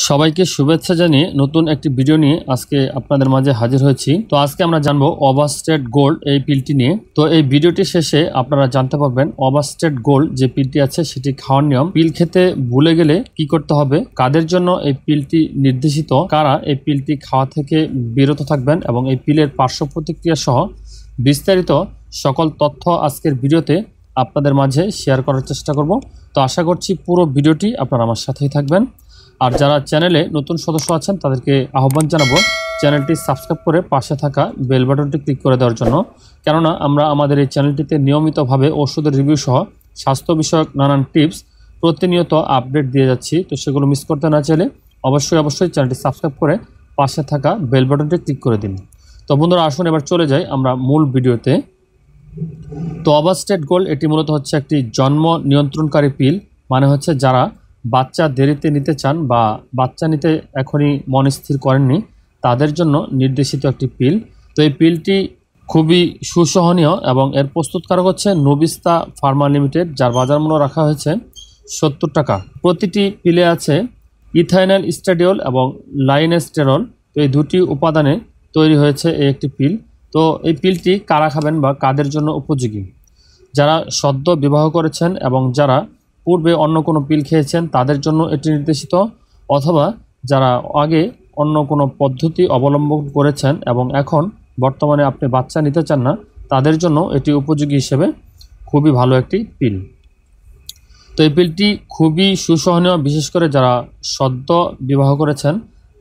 সবাইকে শুভেচ্ছা জানিয়ে নতুন একটি ভিডিও নিয়ে আজকে আপনাদের মাঝে হাজির হয়েছি। তো আজকে আমরা জানবো ওভারস্টেট গোল্ড এই পিলটি নিয়ে। তো এই ভিডিওটি শেষে আপনারা জানতে পারবেন ওভারস্টেট গোল্ড যে পিলটি আছে সেটি খাওয়ার নিয়ম, পিল খেতে ভুলে গেলে কি করতে হবে, কাদের জন্য এই পিলটি নির্দেশিত, কারা এই পিলটি খাওয়া থেকে বিরত থাকবেন এবং এই পিলের পার্শ্ব প্রতিক্রিয়া সহ বিস্তারিত সকল তথ্য আজকের ভিডিওতে আপনাদের মাঝে শেয়ার করার চেষ্টা করব। তো আশা করছি পুরো ভিডিওটি আপনারা আমার সাথেই থাকবেন। আর যারা চ্যানেলে নতুন সদস্য আছেন তাদেরকে আহ্বান জানাবো চ্যানেলটি সাবস্ক্রাইব করে পাশে থাকা বেল বাটনটি ক্লিক করে দেওয়ার জন্য, কেননা আমরা আমাদের এই চ্যানেলটিতে নিয়মিতভাবে ওষুধের রিভিউ সহ স্বাস্থ্য বিষয়ক নানান টিপস প্রতিনিয়ত আপডেট দিয়ে যাচ্ছি। তো সেগুলো মিস করতে না চাইলে অবশ্যই চ্যানেলটি সাবস্ক্রাইব করে পাশে থাকা বেল বাটনটি ক্লিক করে দিন। তো বন্ধুরা, আসুন এবার চলে যাই আমরা মূল ভিডিওতে। তো ওভারস্টেট গোল্ড এটি মূলত হচ্ছে একটি জন্ম নিয়ন্ত্রণকারী পিল, মানে হচ্ছে যারা বাচ্চা দেরিতে নিতে চান বা বাচ্চা নিতে এখনই মন স্থির করেননি তাদের জন্য নির্দেশিত একটি পিল। তো এই পিলটি খুবই সুসহনীয় এবং এর প্রস্তুতকারক হচ্ছে নোবিস্তা ফার্মা লিমিটেড, যার বাজার মূল্য রাখা হয়েছে 70 টাকা। প্রতিটি পিলে আছে ইথাইনাল স্ট্যাডিওল এবং লাইনেস্টেরল। তো এই দুটি উপাদানে তৈরি হয়েছে এই একটি পিল। তো এই পিলটি কারা খাবেন বা কাদের জন্য উপযোগী? যারা সদ্য বিবাহ করেছেন এবং যারা পূর্বে অন্য কোনো পিল খেয়েছেন তাদের জন্য এটি নির্দেশিত, অথবা যারা আগে অন্য কোনো পদ্ধতি অবলম্বন করেছেন এবং এখন বর্তমানে আপনি বাচ্চা নিতে চান না তাদের জন্য এটি উপযোগী হিসেবে খুবই ভালো একটি পিল। তো এই পিলটি খুবই সুসহনীয়, বিশেষ করে যারা সদ্য বিবাহ করেছেন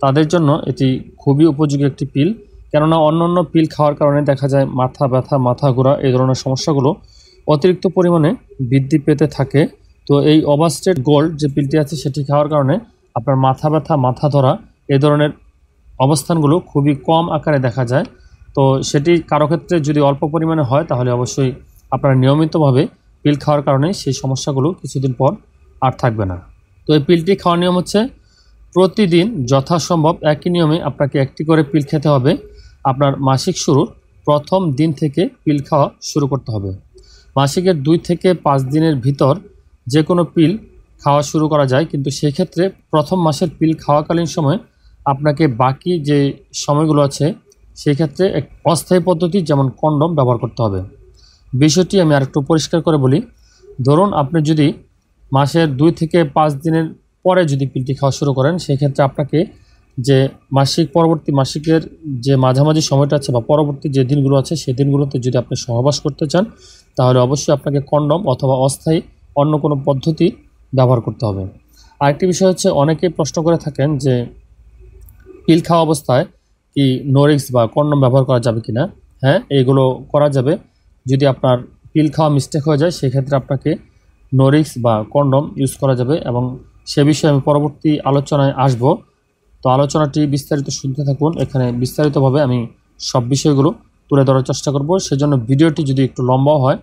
তাদের জন্য এটি খুবই উপযোগী একটি পিল, কেননা অন্য পিল খাওয়ার কারণে দেখা যায় মাথা ব্যথা, মাথা ঘোরা এই ধরনের সমস্যাগুলো অতিরিক্ত পরিমাণে বৃদ্ধি পেতে থাকে। তো এই ওভারস্টেট গোল্ড যে পিলটি আছে সেটি খাওয়ার কারণে আপনার মাথা ব্যথা, মাথা ধরা এই ধরনের অবস্থানগুলো খুবই কম আকারে দেখা যায়। তো সেটি কারো ক্ষেত্রে যদি অল্প পরিমাণে হয় তাহলে অবশ্যই আপনারা নিয়মিতভাবে পিল খাওয়ার কারণে সেই সমস্যাগুলো কিছুদিন পর আর থাকবে না। তো এই পিলটি খাওয়ার নিয়ম হচ্ছে প্রতিদিন যথাসম্ভব একই নিয়মে আপনাকে একটি করে পিল খেতে হবে। আপনার মাসিক শুরুর প্রথম দিন থেকে পিল খাওয়া শুরু করতে হবে। মাসিকের 2 থেকে 5 দিনের ভিতর যে কোনো পিল খাওয়া শুরু করা যায়, কিন্তু সেক্ষেত্রে প্রথম মাসের পিল খাওয়াকালীন সময় আপনাকে বাকি যে সময়গুলো আছে সেই ক্ষেত্রে এক অস্থায়ী পদ্ধতি যেমন কন্ডম ব্যবহার করতে হবে। বিষয়টি আমি আরেকটু পরিষ্কার করে বলি। ধরুন আপনি যদি মাসের 2 থেকে 5 দিনের পরে যদি পিলটি খাওয়া শুরু করেন, সেক্ষেত্রে আপনাকে যে পরবর্তী মাসিকের যে মাঝামাঝি সময়টা আছে বা পরবর্তী যে দিনগুলো আছে সেই দিনগুলোতে যদি আপনি সহবাস করতে চান তাহলে অবশ্যই আপনাকে কন্ডম অথবা অস্থায়ী অন্য কোনো পদ্ধতি ব্যবহার করতে হবে। আরেকটি বিষয় হচ্ছে, অনেকেই প্রশ্ন করে থাকেন যে পিল খাওয়া অবস্থায় কি নোরিক্স বা কন্ডম ব্যবহার করা যাবে কিনা। হ্যাঁ, এগুলো করা যাবে। যদি আপনার পিল খাওয়া মিস্টেক হয়ে যায় সেক্ষেত্রে আপনাকে নোরিক্স বা কন্ডম ইউজ করা যাবে এবং সে বিষয়ে আমি পরবর্তী আলোচনায় আসব। তো আলোচনাটি বিস্তারিত শুনতে থাকুন। এখানে বিস্তারিতভাবে আমি সব বিষয়গুলো তুলে ধরার চেষ্টা করব, সেজন্য ভিডিওটি যদি একটু লম্বাও হয়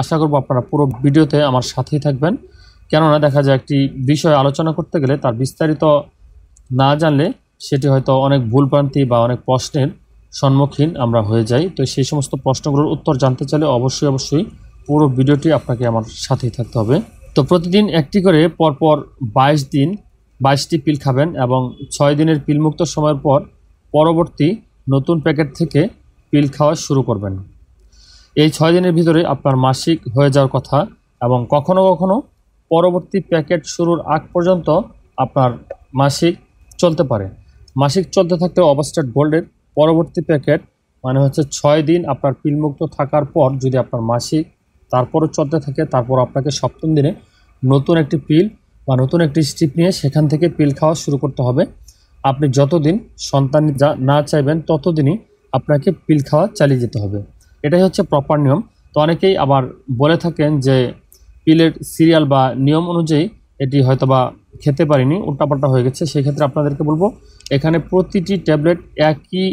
আশা করব আপনারা পুরো ভিডিওতে আমার সাথেই থাকবেন। কেননা দেখা যায় একটি বিষয় আলোচনা করতে গেলে তার বিস্তারিত না জানলে সেটি হয়তো অনেক ভুলভ্রান্তি বা অনেক প্রশ্নের সম্মুখীন আমরা হয়ে যাই। তো সেই সমস্ত প্রশ্নগুলোর উত্তর জানতে চাইলে অবশ্যই পুরো ভিডিওটি আপনাকে আমার সাথেই থাকতে হবে। তো প্রতিদিন একটি করে পরপর 22 দিন 22টি পিল খাবেন এবং 6 দিনের পিলমুক্ত সময়ের পর পরবর্তী নতুন প্যাকেট থেকে পিল খাওয়া শুরু করবেন। এই 6 দিনের ভিতরে আপনার মাসিক হয়ে যাওয়ার কথা এবং কখনো কখনো পরবর্তী প্যাকেট শুরুর আগ পর্যন্ত আপনার মাসিক চলতে পারে। মাসিক চলতে থাকতে ওভারস্টেট গোল্ডের পরবর্তী প্যাকেট মানে হচ্ছে 6 দিন আপনার পিলমুক্ত থাকার পর যদি আপনার মাসিক তারপরও চলতে থাকে, তারপর আপনাকে 7ম দিনে নতুন একটি পিল বা নতুন একটি স্ট্রিপ নিয়ে সেখান থেকে পিল খাওয়া শুরু করতে হবে। আপনি যতদিন সন্তান না চাইবেন ততদিনই আপনাকে পিল খাওয়া চালিয়ে যেতে হবে। এটাই হচ্ছে প্রপার নিয়ম। তো অনেকেই আবার বলে থাকেন যে পিলের সিরিয়াল বা নিয়ম অনুযায়ী এটি হয়তোবা খেতে পারিনি, উল্টাপাল্টা হয়ে গেছে। সেক্ষেত্রে আপনাদেরকে বলবো এখানে প্রতিটি ট্যাবলেট একই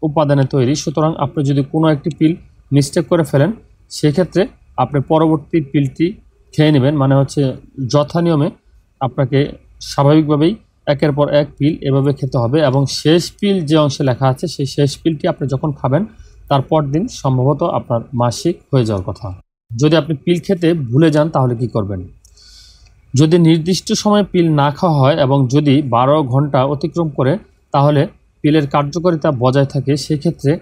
উপাদানে তৈরি, সুতরাং আপনি যদি কোনো একটি পিল মিস্টেক করে ফেলেন সেক্ষেত্রে আপনি পরবর্তী পিলটি খেয়ে নেবেন। মানে হচ্ছে যথা নিয়মে আপনাকে স্বাভাবিকভাবেই একের পর এক পিল এভাবে খেতে হবে এবং শেষ পিল যে অংশে লেখা আছে সেই শেষ পিলটি আপনি যখন খাবেন তারপর দিন সম্ভবত আপনার মাসিক হয়ে যাওয়ার কথা। যদি আপনি পিল খেতে ভুলে যান তাহলে কি করবেন? যদি নির্দিষ্ট সময়ে পিল না খাওয়া হয় এবং যদি 12 ঘন্টা অতিক্রম করে তাহলে পিলের কার্যকারিতা বজায় থাকে। সেক্ষেত্রে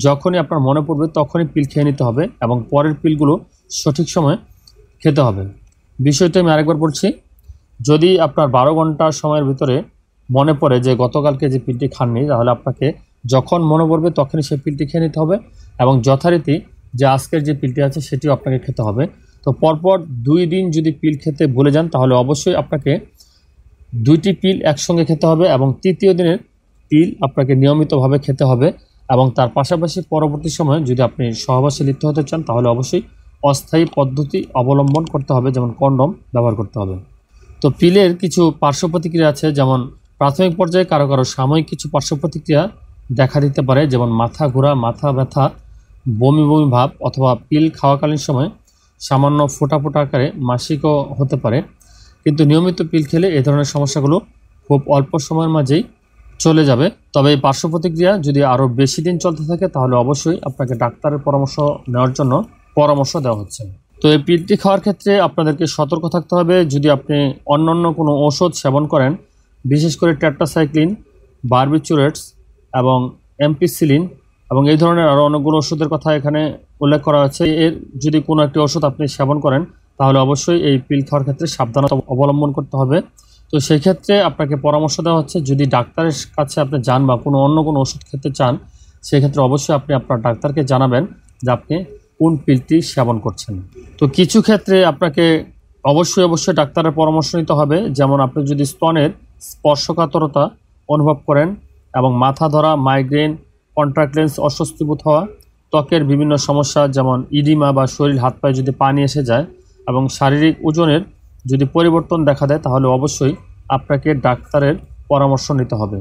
যখনই আপনার মনে পড়বে তখনই পিল খেয়ে নিতে হবে এবং পরের পিলগুলো সঠিক সময়ে খেতে হবে। বিষয়টা আমি আরেকবার বলছি, যদি আপনার 12 ঘন্টা সময়ের ভিতরে মনে পড়ে যে গতকালকে যে পিলটি খাননি, তাহলে আপনাকে যখন মনে পড়বে তখনই সেই পিলটি খেয়ে নিতে হবে এবং যথারীতি যে আজকের যে পিলটি আছে সেটিও আপনাকে খেতে হবে। তো পরপর 2 দিন যদি পিল খেতে ভুলে যান তাহলে অবশ্যই আপনাকে 2টি পিল একসঙ্গে খেতে হবে এবং তৃতীয় দিনের পিল আপনাকে নিয়মিতভাবে খেতে হবে এবং তার পাশাপাশি পরবর্তী সময়ে যদি আপনি সহবাসে লিপ্ত হতে চান তাহলে অবশ্যই অস্থায়ী পদ্ধতি অবলম্বন করতে হবে, যেমন কন্ডম ব্যবহার করতে হবে। তো পিলের কিছু পার্শ্ব প্রতিক্রিয়া আছে, যেমন প্রাথমিক পর্যায়ে কারো কারো সাময়িক কিছু পার্শ্ব প্রতিক্রিয়া দেখা দিতে পারে, যেমন মাথা ঘোরা, মাথা ব্যথা, বমি বমি ভাব অথবা পিল খাওয়াকালীন সময় সামান্য ফোঁটা ফোঁটা আকারে মাসিকও হতে পারে। কিন্তু নিয়মিত পিল খেলে এই ধরনের সমস্যাগুলো খুব অল্প সময়ের মাঝেই চলে যাবে। তবে এই পার্শ্ব প্রতিক্রিয়া যদি আরও বেশি দিন চলতে থাকে তাহলে অবশ্যই আপনাকে ডাক্তারের পরামর্শ নেওয়ার জন্য পরামর্শ দেওয়া হচ্ছে। তো এই পিলটি খাওয়ার ক্ষেত্রে আপনাদেরকে সতর্ক থাকতে হবে। যদি আপনি অন্যান্য কোনো ঔষধ সেবন করেন, বিশেষ করে টেট্রাসাইক্লিন, বারবিচুরেটস এবং এমপিসিলিন এবং এই ধরনের আরও অনেকগুলো ওষুধের কথা এখানে উল্লেখ করা আছে, এর যদি কোনো একটি ওষুধ আপনি সেবন করেন তাহলে অবশ্যই এই পিল খাওয়ার ক্ষেত্রে সাবধানতা অবলম্বন করতে হবে। তো সেই ক্ষেত্রে আপনাকে পরামর্শ দেওয়া হচ্ছে, যদি ডাক্তারের কাছে আপনি যান বা অন্য কোনো ওষুধ খেতে চান, সেক্ষেত্রে অবশ্যই আপনি আপনার ডাক্তারকে জানাবেন যে আপনি কোন পিলটি সেবন করছেন। তো কিছু ক্ষেত্রে আপনাকে অবশ্যই ডাক্তারের পরামর্শ নিতে হবে, যেমন আপনি যদি স্তনের স্পর্শকাতরতা অনুভব করেন এবং মাথা ধরা, মাইগ্রেন, কন্ট্রাক্ট লেন্স অস্বস্তিবোধ হওয়া, ত্বকের বিভিন্ন সমস্যা যেমন ইডিমা বা শরীর হাত পায়ে যদি পানি এসে যায় এবং শারীরিক ওজনের যদি পরিবর্তন দেখা দেয় তাহলে অবশ্যই আপনাকে ডাক্তারের পরামর্শ নিতে হবে।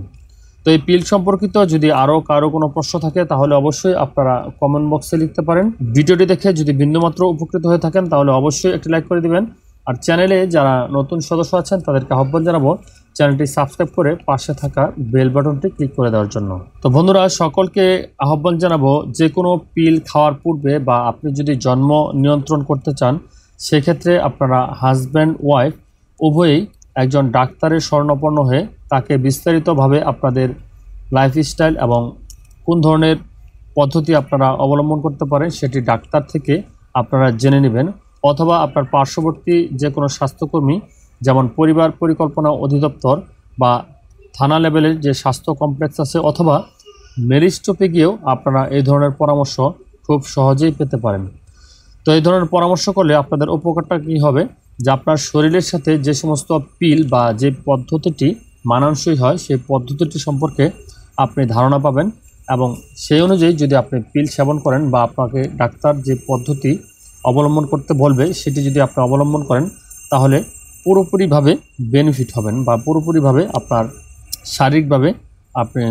তো এই পিল সম্পর্কিত যদি আরও কারো কোনো প্রশ্ন থাকে তাহলে অবশ্যই আপনারা কমেন্ট বক্সে লিখতে পারেন। ভিডিওটি দেখে যদি বিন্দুমাত্র উপকৃত হয়ে থাকেন তাহলে অবশ্যই একটি লাইক করে দিবেন। আর চ্যানেলে যারা নতুন সদস্য আছেন তাদেরকে আহ্বান জানাবো চ্যানেলটি সাবস্ক্রাইব করে পাশে থাকা বেল বাটনটি ক্লিক করে দেওয়ার জন্য। তো বন্ধুরা, সকলকে আহ্বান জানাবো যে কোনো পিল খাওয়ার পূর্বে বা আপনি যদি জন্ম নিয়ন্ত্রণ করতে চান সেক্ষেত্রে আপনারা হাজব্যান্ড ওয়াইফ উভয়ই একজন ডাক্তারের শরণাপন্ন হয়ে তাকে বিস্তারিতভাবে আপনাদের লাইফস্টাইল এবং কোন ধরনের পদ্ধতি আপনারা অবলম্বন করতে পারেন সেটি ডাক্তার থেকে আপনারা জেনে নেবেন, অথবা আপনার পার্শ্ববর্তী যে কোনো স্বাস্থ্যকর্মী যেমন পরিবার পরিকল্পনা অধিদপ্তর বা থানা লেভেলের যে স্বাস্থ্য কমপ্লেক্স আছে অথবা মেরিস্টোপে গিয়েও আপনারা এই ধরনের পরামর্শ খুব সহজেই পেতে পারেন। তো এই ধরনের পরামর্শ করলে আপনাদের উপকারটা কী হবে, যে আপনার শরীরের সাথে যে সমস্ত পিল বা যে পদ্ধতিটি মানানসই হয় সেই পদ্ধতিটি সম্পর্কে আপনি ধারণা পাবেন এবং সেই অনুযায়ী যদি আপনি পিল সেবন করেন বা আপনাকে ডাক্তার যে পদ্ধতি অবলম্বন করতে বলবে সেটি যদি আপনি অবলম্বন করেন তাহলে পুরোপুরিভাবে বেনিফিট হবেন বা পুরোপুরিভাবে আপনার শারীরিকভাবে আপনি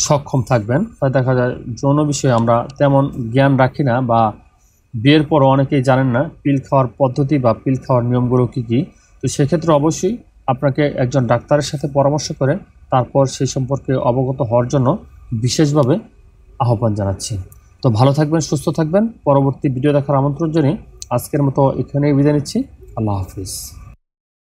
সক্ষম থাকবেন। তাই দেখা যায় যৌন বিষয়ে আমরা তেমন জ্ঞান রাখি না বা বিয়ের পরও অনেকেই জানেন না পিল খাওয়ার পদ্ধতি বা পিল খাওয়ার নিয়মগুলো কী কী। তো সেক্ষেত্রে অবশ্যই আপনাকে একজন ডাক্তারের সাথে পরামর্শ করে তারপর সেই সম্পর্কে অবগত হওয়ার জন্য বিশেষভাবে আহ্বান জানাচ্ছি। তো ভালো থাকবেন, সুস্থ থাকবেন। পরবর্তী ভিডিও দেখার আমন্ত্রণ জানিয়ে আজকের মতো এখানেই বিদায় নিচ্ছি। আল্লাহ হাফিজ।